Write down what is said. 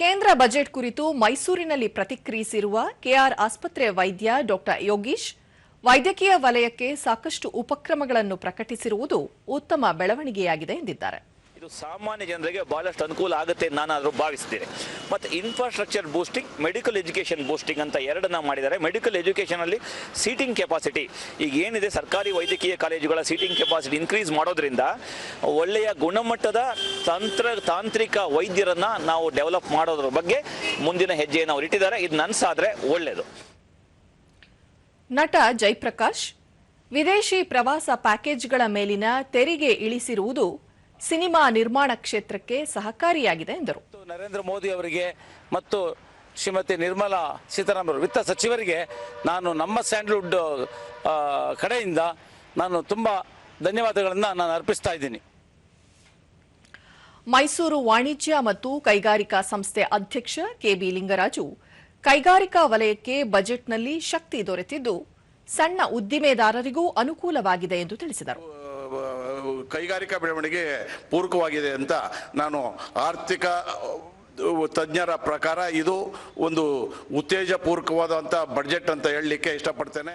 ಕೇಂದ್ರ ಬಜೆಟ್ ಕುರಿತು ಮೈಸೂರಿನಲ್ಲಿ ಪ್ರತಿಕ್ರಿಯಿಸಿರುವ ಕೆಆರ್ ಆಸ್ಪತ್ರೆ ವೈದ್ಯ ಡಾಕ್ಟರ್ ಯೋಗೀಶ್, ವೈದ್ಯಕೀಯ ವಲಯಕ್ಕೆ ಸಾಕಷ್ಟು ಉಪಕ್ರಮಗಳನ್ನು ಪ್ರಕಟಿಸಿರುವುದು ಉತ್ತಮ ಬೆಳವಣಿಗೆಯಾಗಿದೆ ಎಂದಿದ್ದಾರೆ. ಇದು ಸಾಮಾನ್ಯ ಜನರಿಗೆ ಬಹಳಷ್ಟು ಅನುಕೂಲ ಆಗುತ್ತೆ ನಾನಾದರೂ ಭಾವಿಸ್ತೀನಿ. ಮತ್ತು infrastructure boosting, medical education boosting ಅಂತ ಎರಡನ್ನ ಮಾಡಿದ್ದಾರೆ. ಮೆಡಿಕಲ್ ಎಜುಕೇಷನಲ್ಲಿ ಸೀಟಿಂಗ್ ಕೆಪಾಸಿಟಿ ಈಗ ಏನಿದೆ, ಸರ್ಕಾರಿ ವೈದ್ಯಕೀಯ ಕಾಲೇಜುಗಳ ಸೀಟಿಂಗ್ ಕೆಪಾಸಿಟಿ ಇನ್ಕ್ರೀಸ್ ಮಾಡೋದ್ರಿಂದ ಒಳ್ಳೆಯ ಗುಣಮಟ್ಟದ ತಾಂತ್ರಿಕ ವೈದ್ಯರನ್ನು ನಾವು ಡೆವಲಪ್ ಮಾಡೋದ್ರ ಬಗ್ಗೆ ಮುಂದಿನ ಹೆಜ್ಜೆಯನ್ನು ಅವರು ಇಟ್ಟಿದ್ದಾರೆ. ಇದು ನನ್ಸಾದ್ರೆ ಒಳ್ಳೆಯದು. ನಟ ಜಯಪ್ರಕಾಶ್, ವಿದೇಶಿ ಪ್ರವಾಸ ಪ್ಯಾಕೇಜ್ಗಳ ಮೇಲಿನ ತೆರಿಗೆ ಇಳಿಸಿರುವುದು ಸಿನಿಮಾ ನಿರ್ಮಾಣ ಕ್ಷೇತ್ರಕ್ಕೆ ಸಹಕಾರಿಯಾಗಿದೆ ಎಂದರು. ನರೇಂದ್ರ ಮೋದಿ ಅವರಿಗೆ ಮತ್ತು ಶ್ರೀಮತಿ ನಿರ್ಮಲಾ ಸೀತಾರಾಮನ್ ವಿತ್ತ ಸಚಿವರಿಗೆ ನಾನು ನಮ್ಮ ಸ್ಯಾಂಡಲ್ವುಡ್ ಕಡೆಯಿಂದ ನಾನು ತುಂಬಾ ಧನ್ಯವಾದಗಳನ್ನು ನಾನು ಅರ್ಪಿಸ್ತಾ ಇದ್ದೀನಿ. ಮೈಸೂರು ವಾಣಿಜ್ಯ ಮತ್ತು ಕೈಗಾರಿಕಾ ಸಂಸ್ಥೆ ಅಧ್ಯಕ್ಷ ಕೆಬಿ ಲಿಂಗರಾಜು, ಕೈಗಾರಿಕಾ ವಲಯಕ್ಕೆ ಬಜೆಟ್ನಲ್ಲಿ ಶಕ್ತಿ ದೊರೆತಿದ್ದು ಸಣ್ಣ ಉದ್ದಿಮೆದಾರರಿಗೂ ಅನುಕೂಲವಾಗಿದೆ ಎಂದು ತಿಳಿಸಿದರು. ಕೈಗಾರಿಕಾ ಬೆಳವಣಿಗೆ ಪೂರಕವಾಗಿದೆ ಅಂತ ನಾನು ಆರ್ಥಿಕ ತಜ್ಞರ ಪ್ರಕಾರ ಇದು ಒಂದು ಉತ್ತೇಜಪೂರ್ವಕವಾದಂಥ ಬಜೆಟ್ ಅಂತ ಹೇಳಲಿಕ್ಕೆ ಇಷ್ಟಪಡ್ತೇನೆ.